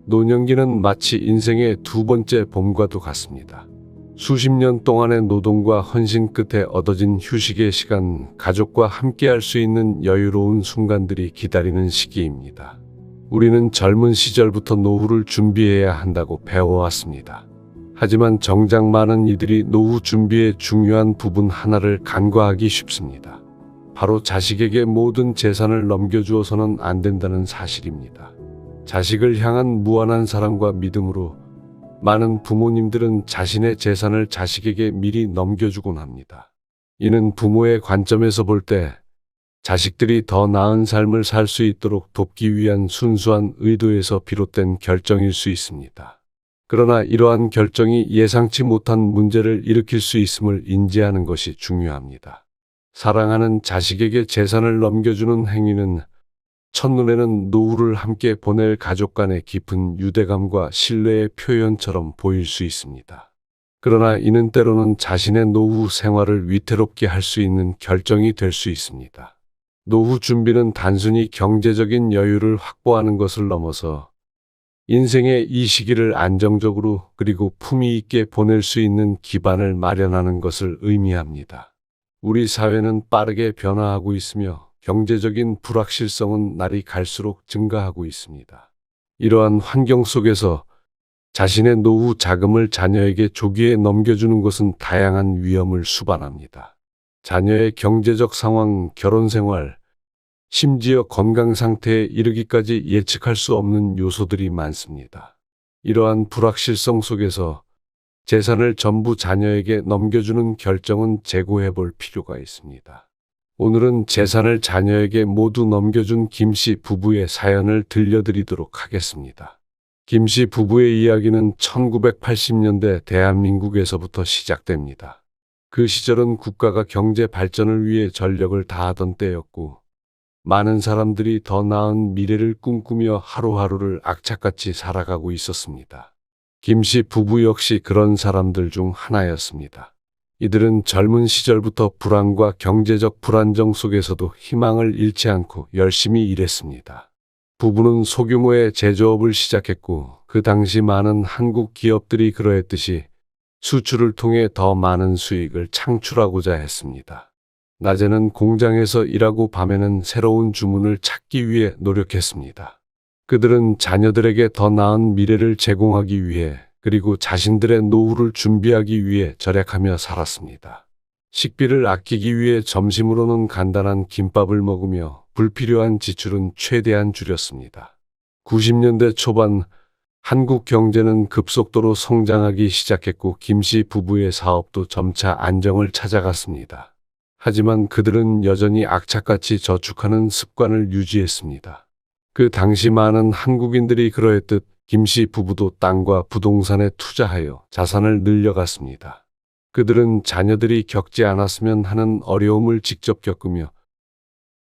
노년기는 마치 인생의 두 번째 봄과도 같습니다. 수십 년 동안의 노동과 헌신 끝에 얻어진 휴식의 시간, 가족과 함께할 수 있는 여유로운 순간들이 기다리는 시기입니다. 우리는 젊은 시절부터 노후를 준비해야 한다고 배워왔습니다. 하지만 정작 많은 이들이 노후 준비의 중요한 부분 하나를 간과하기 쉽습니다. 바로 자식에게 모든 재산을 넘겨주어서는 안 된다는 사실입니다. 자식을 향한 무한한 사랑과 믿음으로 많은 부모님들은 자신의 재산을 자식에게 미리 넘겨주곤 합니다. 이는 부모의 관점에서 볼 때 자식들이 더 나은 삶을 살 수 있도록 돕기 위한 순수한 의도에서 비롯된 결정일 수 있습니다. 그러나 이러한 결정이 예상치 못한 문제를 일으킬 수 있음을 인지하는 것이 중요합니다. 사랑하는 자식에게 재산을 넘겨주는 행위는 첫눈에는 노후를 함께 보낼 가족 간의 깊은 유대감과 신뢰의 표현처럼 보일 수 있습니다. 그러나 이는 때로는 자신의 노후 생활을 위태롭게 할 수 있는 결정이 될 수 있습니다. 노후 준비는 단순히 경제적인 여유를 확보하는 것을 넘어서 인생의 이 시기를 안정적으로 그리고 품위 있게 보낼 수 있는 기반을 마련하는 것을 의미합니다. 우리 사회는 빠르게 변화하고 있으며 경제적인 불확실성은 날이 갈수록 증가하고 있습니다. 이러한 환경 속에서 자신의 노후 자금을 자녀에게 조기에 넘겨주는 것은 다양한 위험을 수반합니다. 자녀의 경제적 상황, 결혼 생활, 심지어 건강 상태에 이르기까지 예측할 수 없는 요소들이 많습니다. 이러한 불확실성 속에서 재산을 전부 자녀에게 넘겨주는 결정은 재고해 볼 필요가 있습니다. 오늘은 재산을 자녀에게 모두 넘겨준 김씨 부부의 사연을 들려드리도록 하겠습니다. 김씨 부부의 이야기는 1980년대 대한민국에서부터 시작됩니다. 그 시절은 국가가 경제 발전을 위해 전력을 다하던 때였고 많은 사람들이 더 나은 미래를 꿈꾸며 하루하루를 악착같이 살아가고 있었습니다. 김씨 부부 역시 그런 사람들 중 하나였습니다. 이들은 젊은 시절부터 불안과 경제적 불안정 속에서도 희망을 잃지 않고 열심히 일했습니다. 부부는 소규모의 제조업을 시작했고 그 당시 많은 한국 기업들이 그러했듯이 수출을 통해 더 많은 수익을 창출하고자 했습니다. 낮에는 공장에서 일하고 밤에는 새로운 주문을 찾기 위해 노력했습니다. 그들은 자녀들에게 더 나은 미래를 제공하기 위해 그리고 자신들의 노후를 준비하기 위해 절약하며 살았습니다. 식비를 아끼기 위해 점심으로는 간단한 김밥을 먹으며 불필요한 지출은 최대한 줄였습니다. 90년대 초반 한국 경제는 급속도로 성장하기 시작했고 김씨 부부의 사업도 점차 안정을 찾아갔습니다. 하지만 그들은 여전히 악착같이 저축하는 습관을 유지했습니다. 그 당시 많은 한국인들이 그러했듯 김씨 부부도 땅과 부동산에 투자하여 자산을 늘려갔습니다. 그들은 자녀들이 겪지 않았으면 하는 어려움을 직접 겪으며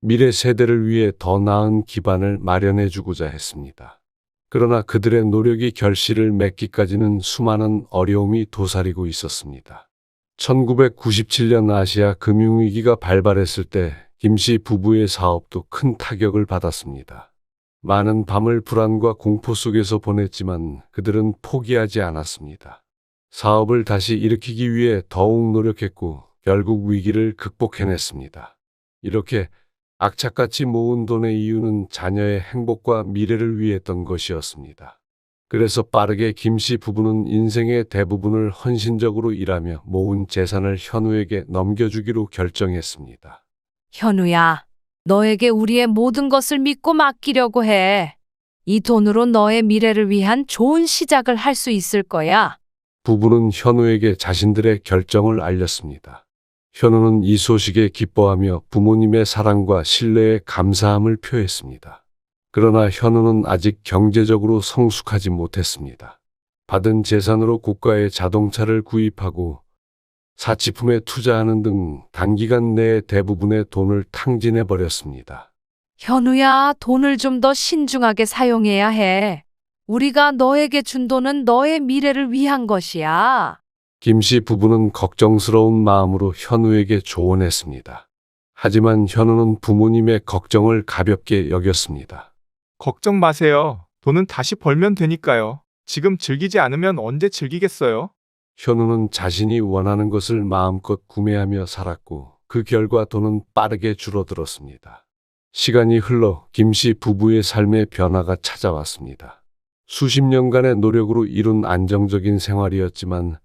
미래 세대를 위해 더 나은 기반을 마련해 주고자 했습니다. 그러나 그들의 노력이 결실을 맺기까지는 수많은 어려움이 도사리고 있었습니다. 1997년 아시아 금융위기가 발발했을 때 김씨 부부의 사업도 큰 타격을 받았습니다. 많은 밤을 불안과 공포 속에서 보냈지만 그들은 포기하지 않았습니다. 사업을 다시 일으키기 위해 더욱 노력했고 결국 위기를 극복해냈습니다. 이렇게 악착같이 모은 돈의 이유는 자녀의 행복과 미래를 위했던 것이었습니다. 그래서 빠르게 김씨 부부는 인생의 대부분을 헌신적으로 일하며 모은 재산을 현우에게 넘겨주기로 결정했습니다. 현우야, 너에게 우리의 모든 것을 믿고 맡기려고 해. 이 돈으로 너의 미래를 위한 좋은 시작을 할 수 있을 거야. 부부는 현우에게 자신들의 결정을 알렸습니다. 현우는 이 소식에 기뻐하며 부모님의 사랑과 신뢰에 감사함을 표했습니다. 그러나 현우는 아직 경제적으로 성숙하지 못했습니다. 받은 재산으로 고가의 자동차를 구입하고 사치품에 투자하는 등 단기간 내에 대부분의 돈을 탕진해버렸습니다. 현우야, 돈을 좀 더 신중하게 사용해야 해. 우리가 너에게 준 돈은 너의 미래를 위한 것이야. 김씨 부부는 걱정스러운 마음으로 현우에게 조언했습니다. 하지만 현우는 부모님의 걱정을 가볍게 여겼습니다. 걱정 마세요. 돈은 다시 벌면 되니까요. 지금 즐기지 않으면 언제 즐기겠어요? 현우는 자신이 원하는 것을 마음껏 구매하며 살았고 그 결과 돈은 빠르게 줄어들었습니다. 시간이 흘러 김씨 부부의 삶의 변화가 찾아왔습니다. 수십 년간의 노력으로 이룬 안정적인 생활이었지만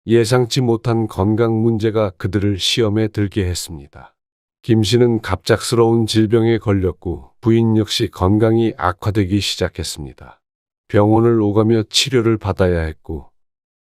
예상치 못한 건강 문제가 그들을 시험에 들게 했습니다. 김 씨는 갑작스러운 질병에 걸렸고 부인 역시 건강이 악화되기 시작했습니다. 병원을 오가며 치료를 받아야 했고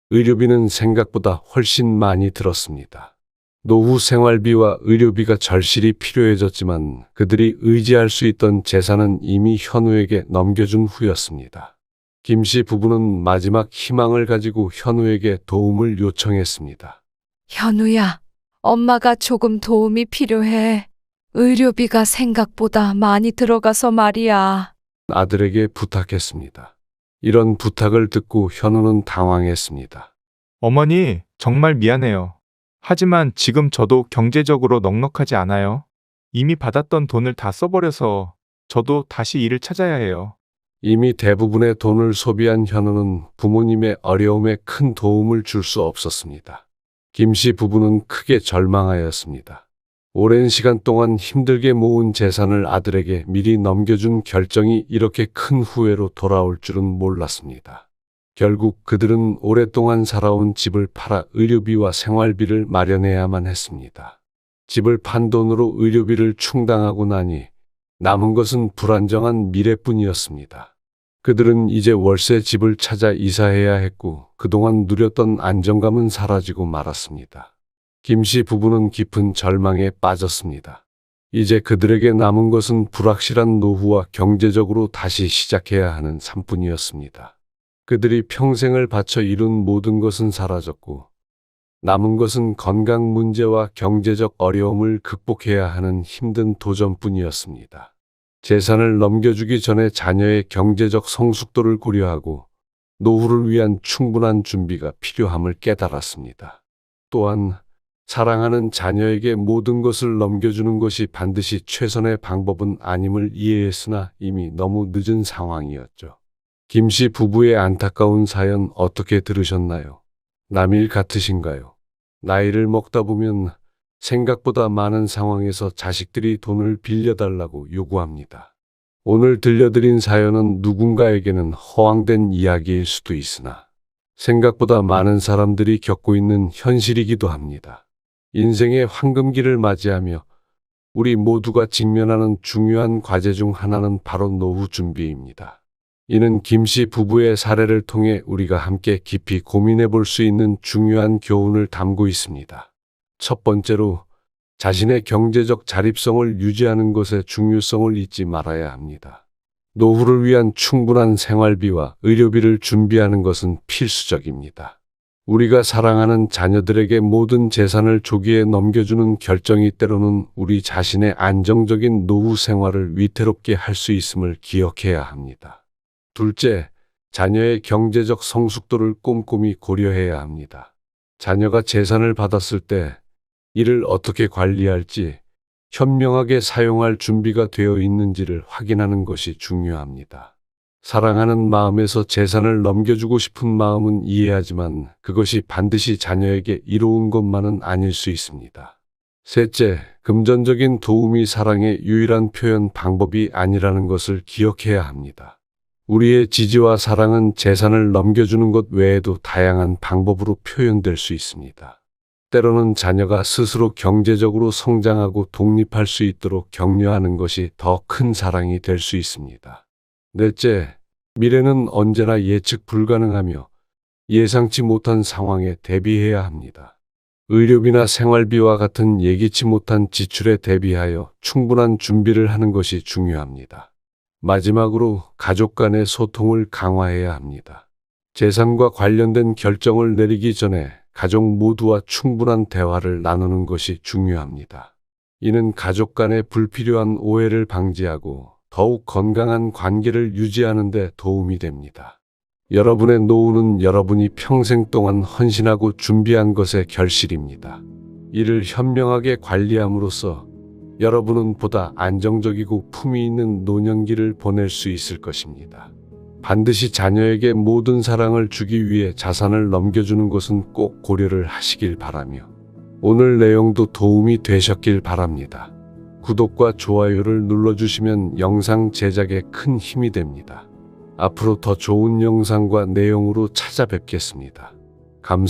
의료비는 생각보다 훨씬 많이 들었습니다. 노후 생활비와 의료비가 절실히 필요해졌지만 그들이 의지할 수 있던 재산은 이미 현우에게 넘겨준 후였습니다. 김 씨 부부는 마지막 희망을 가지고 현우에게 도움을 요청했습니다. 현우야, 엄마가 조금 도움이 필요해. 의료비가 생각보다 많이 들어가서 말이야. 아들에게 부탁했습니다. 이런 부탁을 듣고 현우는 당황했습니다. 어머니, 정말 미안해요. 하지만 지금 저도 경제적으로 넉넉하지 않아요. 이미 받았던 돈을 다 써버려서 저도 다시 일을 찾아야 해요. 이미 대부분의 돈을 소비한 현우는 부모님의 어려움에 큰 도움을 줄 수 없었습니다. 김 씨 부부는 크게 절망하였습니다. 오랜 시간 동안 힘들게 모은 재산을 아들에게 미리 넘겨준 결정이 이렇게 큰 후회로 돌아올 줄은 몰랐습니다. 결국 그들은 오랫동안 살아온 집을 팔아 의료비와 생활비를 마련해야만 했습니다. 집을 판 돈으로 의료비를 충당하고 나니 남은 것은 불안정한 미래뿐이었습니다. 그들은 이제 월세 집을 찾아 이사해야 했고 그동안 누렸던 안정감은 사라지고 말았습니다. 김 씨 부부는 깊은 절망에 빠졌습니다. 이제 그들에게 남은 것은 불확실한 노후와 경제적으로 다시 시작해야 하는 삶뿐이었습니다. 그들이 평생을 바쳐 이룬 모든 것은 사라졌고 남은 것은 건강 문제와 경제적 어려움을 극복해야 하는 힘든 도전뿐이었습니다. 재산을 넘겨주기 전에 자녀의 경제적 성숙도를 고려하고 노후를 위한 충분한 준비가 필요함을 깨달았습니다. 또한 사랑하는 자녀에게 모든 것을 넘겨주는 것이 반드시 최선의 방법은 아님을 이해했으나 이미 너무 늦은 상황이었죠. 김 씨 부부의 안타까운 사연 어떻게 들으셨나요? 남일 같으신가요? 나이를 먹다 보면 생각보다 많은 상황에서 자식들이 돈을 빌려달라고 요구합니다. 오늘 들려드린 사연은 누군가에게는 허황된 이야기일 수도 있으나 생각보다 많은 사람들이 겪고 있는 현실이기도 합니다. 인생의 황금기를 맞이하며 우리 모두가 직면하는 중요한 과제 중 하나는 바로 노후 준비입니다. 이는 김 씨 부부의 사례를 통해 우리가 함께 깊이 고민해 볼 수 있는 중요한 교훈을 담고 있습니다. 첫 번째로 자신의 경제적 자립성을 유지하는 것의 중요성을 잊지 말아야 합니다. 노후를 위한 충분한 생활비와 의료비를 준비하는 것은 필수적입니다. 우리가 사랑하는 자녀들에게 모든 재산을 조기에 넘겨주는 결정이 때로는 우리 자신의 안정적인 노후 생활을 위태롭게 할 수 있음을 기억해야 합니다. 둘째, 자녀의 경제적 성숙도를 꼼꼼히 고려해야 합니다. 자녀가 재산을 받았을 때 이를 어떻게 관리할지 현명하게 사용할 준비가 되어 있는지를 확인하는 것이 중요합니다. 사랑하는 마음에서 재산을 넘겨주고 싶은 마음은 이해하지만 그것이 반드시 자녀에게 이로운 것만은 아닐 수 있습니다. 셋째, 금전적인 도움이 사랑의 유일한 표현 방법이 아니라는 것을 기억해야 합니다. 우리의 지지와 사랑은 재산을 넘겨주는 것 외에도 다양한 방법으로 표현될 수 있습니다. 때로는 자녀가 스스로 경제적으로 성장하고 독립할 수 있도록 격려하는 것이 더 큰 사랑이 될 수 있습니다. 넷째, 미래는 언제나 예측 불가능하며 예상치 못한 상황에 대비해야 합니다. 의료비나 생활비와 같은 예기치 못한 지출에 대비하여 충분한 준비를 하는 것이 중요합니다. 마지막으로 가족 간의 소통을 강화해야 합니다. 재산과 관련된 결정을 내리기 전에 가족 모두와 충분한 대화를 나누는 것이 중요합니다. 이는 가족 간의 불필요한 오해를 방지하고 더욱 건강한 관계를 유지하는 데 도움이 됩니다. 여러분의 노후는 여러분이 평생 동안 헌신하고 준비한 것의 결실입니다. 이를 현명하게 관리함으로써 여러분은 보다 안정적이고 품위 있는 노년기를 보낼 수 있을 것입니다. 반드시 자녀에게 모든 사랑을 주기 위해 자산을 넘겨주는 것은 꼭 고려를 하시길 바라며 오늘 내용도 도움이 되셨길 바랍니다. 구독과 좋아요를 눌러주시면 영상 제작에 큰 힘이 됩니다. 앞으로 더 좋은 영상과 내용으로 찾아뵙겠습니다. 감사합니다.